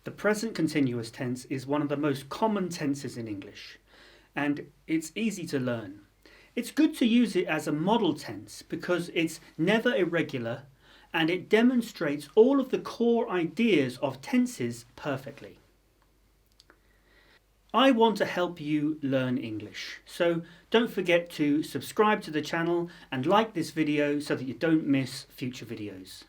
The present continuous tense is one of the most common tenses in English, and it's easy to learn. It's good to use it as a model tense because it's never irregular and it demonstrates all of the core ideas of tenses perfectly. I want to help you learn English, so don't forget to subscribe to the channel and like this video so that you don't miss future videos.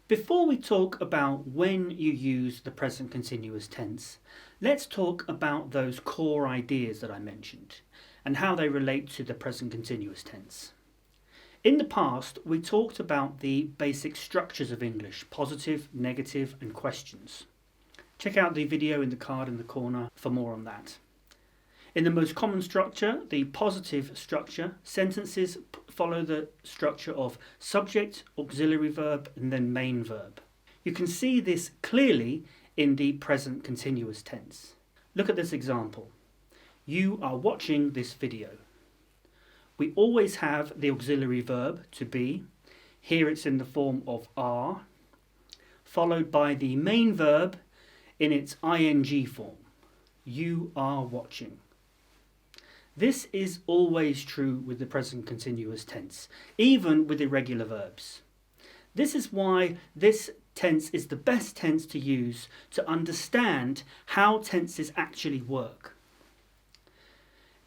Before we talk about when you use the present continuous tense, let's talk about those core ideas that I mentioned and how they relate to the present continuous tense. In the past, we talked about the basic structures of English: positive, negative, and questions. Check out the video in the card in the corner for more on that. In the most common structure, the positive structure, sentences follow the structure of subject, auxiliary verb, and then main verb. You can see this clearly in the present continuous tense. Look at this example. You are watching this video. We always have the auxiliary verb to be. Here it's in the form of are, followed by the main verb in its ing form. You are watching. This is always true with the present continuous tense, even with irregular verbs. This is why this tense is the best tense to use to understand how tenses actually work.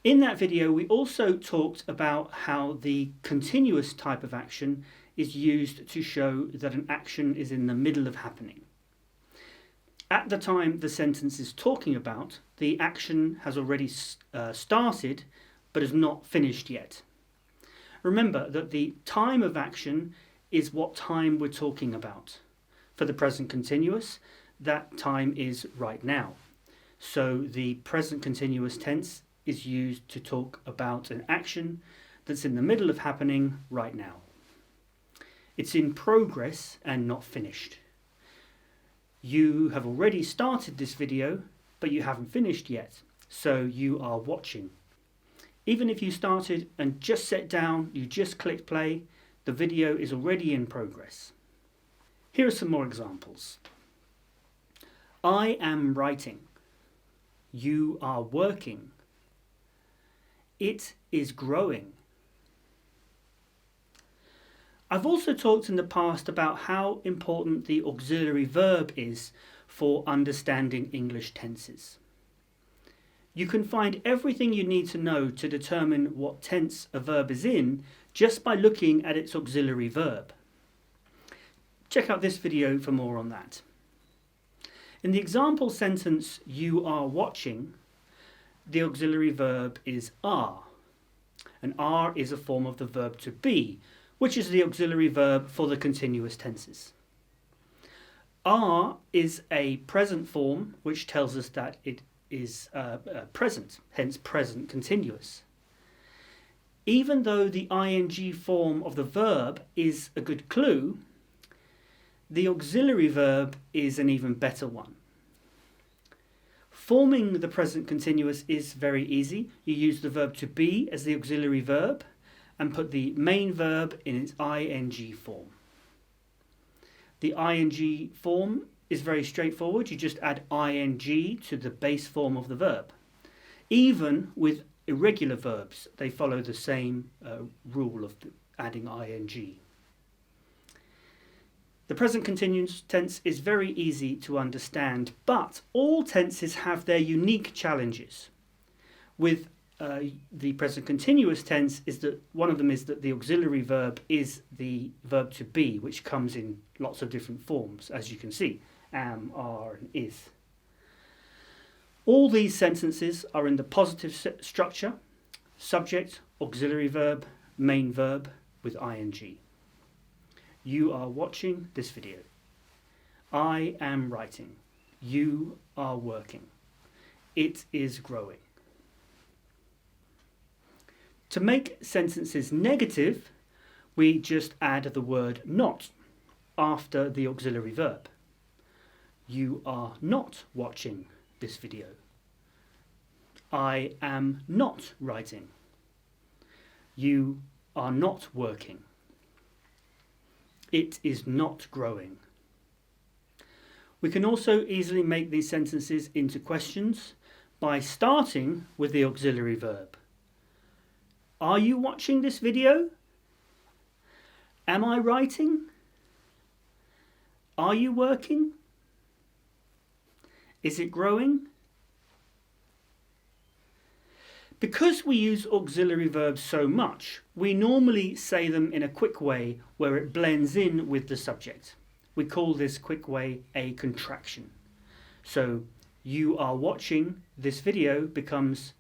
In that video, we also talked about how the continuous type of action is used to show that an action is in the middle of happening. At the time the sentence is talking about, the action has already started but is not finished yet. Remember that the time of action is what time we're talking about. For the present continuous, that time is right now. So the present continuous tense is used to talk about an action that's in the middle of happening right now. It's in progress and not finished. You have already started this video, but you haven't finished yet, so you are watching. Even if you started and just sat down, you just clicked play, the video is already in progress. Here are some more examples. I am writing. You are working. It is growing. I've also talked in the past about how important the auxiliary verb is for understanding English tenses. You can find everything you need to know to determine what tense a verb is in just by looking at its auxiliary verb. Check out this video for more on that. In the example sentence, you are watching, the auxiliary verb is are, and are is a form of the verb to be, which is the auxiliary verb for the continuous tenses. Are is a present form, which tells us that it is present, hence present continuous. Even though the ing form of the verb is a good clue, the auxiliary verb is an even better one. Forming the present continuous is very easy. You use the verb to be as the auxiliary verb and put the main verb in its ing form. The ing form is very straightforward. You just add ing to the base form of the verb. Even with irregular verbs, they follow the same rule of adding ing. The present continuous tense is very easy to understand, but all tenses have their unique challenges. With the present continuous tense, is that one of them is that the auxiliary verb is the verb to be, which comes in lots of different forms, as you can see, am, are, and is. All these sentences are in the positive structure: subject, auxiliary verb, main verb with ing. You are watching this video. I am writing. You are working. It is growing. To make sentences negative, we just add the word not after the auxiliary verb. You are not watching this video. I am not writing. You are not working. It is not growing. We can also easily make these sentences into questions by starting with the auxiliary verb. Are you watching this video? Am I writing? Are you working? Is it growing? Because we use auxiliary verbs so much, we normally say them in a quick way where it blends in with the subject. We call this quick way a contraction. So, you are watching this video becomes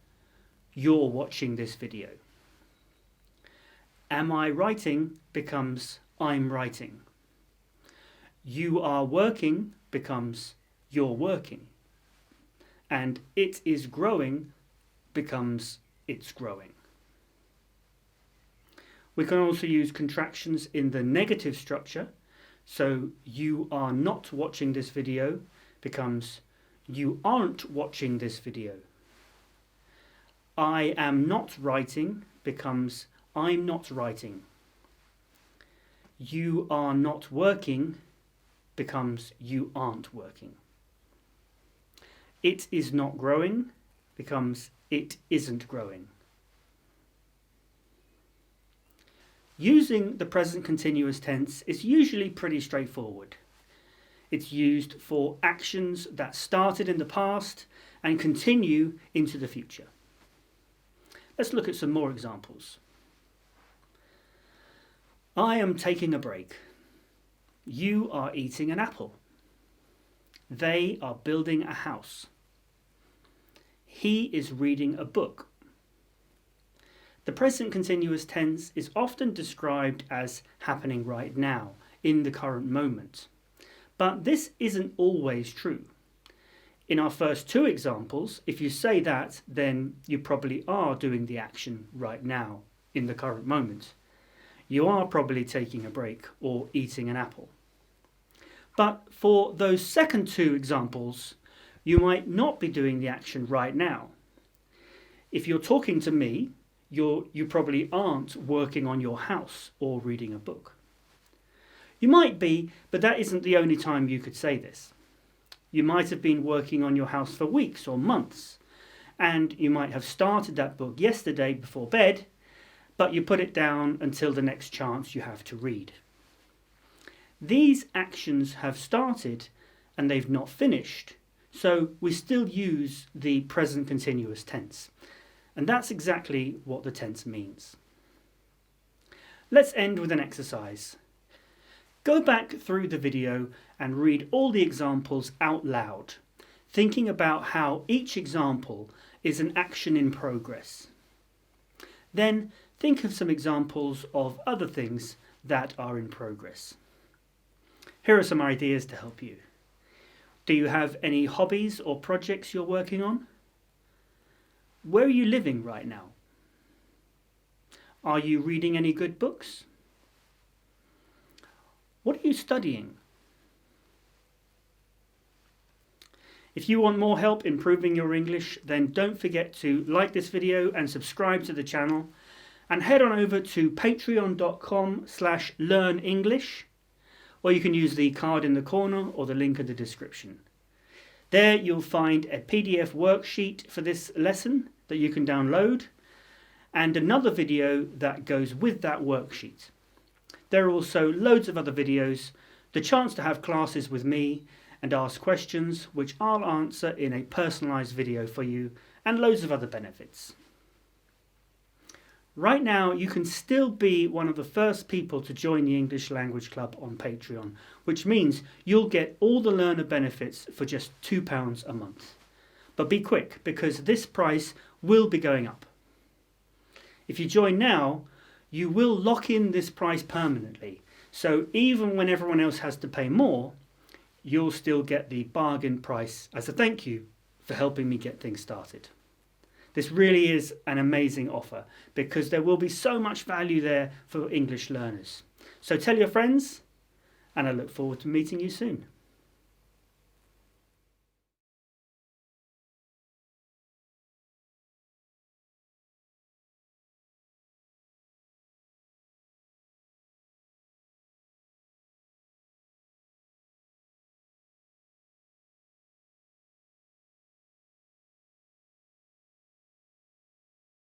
you're watching this video. Am I writing becomes I'm writing. You are working becomes you're working. And it is growing becomes it's growing. We can also use contractions in the negative structure. So you are not watching this video becomes you aren't watching this video. I am not writing becomes I'm not writing. You are not working becomes you aren't working. It is not growing becomes it isn't growing. Using the present continuous tense is usually pretty straightforward. It's used for actions that started in the past and continue into the future. Let's look at some more examples. I am taking a break. You are eating an apple. They are building a house. He is reading a book. The present continuous tense is often described as happening right now, in the current moment. But this isn't always true. In our first two examples, if you say that, then you probably are doing the action right now, in the current moment. You are probably taking a break or eating an apple. But for those second two examples, you might not be doing the action right now. If you're talking to me, you probably aren't working on your house or reading a book. You might be, but that isn't the only time you could say this. You might have been working on your house for weeks or months, and you might have started that book yesterday before bed, but you put it down until the next chance you have to read. These actions have started and they've not finished, so we still use the present continuous tense. And that's exactly what the tense means. Let's end with an exercise. Go back through the video and read all the examples out loud, thinking about how each example is an action in progress. Then think of some examples of other things that are in progress. Here are some ideas to help you. Do you have any hobbies or projects you're working on? Where are you living right now? Are you reading any good books? What are you studying? If you want more help improving your English, then don't forget to like this video and subscribe to the channel, and head on over to patreon.com/learnenglish, or you can use the card in the corner or the link in the description. There you'll find a PDF worksheet for this lesson that you can download, and another video that goes with that worksheet. There are also loads of other videos, the chance to have classes with me and ask questions which I'll answer in a personalised video for you, and loads of other benefits. Right now you can still be one of the first people to join the English Language Club on Patreon, which means you'll get all the learner benefits for just £2 a month. But be quick, because this price will be going up. If you join now, you will lock in this price permanently. So even when everyone else has to pay more, you'll still get the bargain price as a thank you for helping me get things started. This really is an amazing offer because there will be so much value there for English learners. So tell your friends, and I look forward to meeting you soon.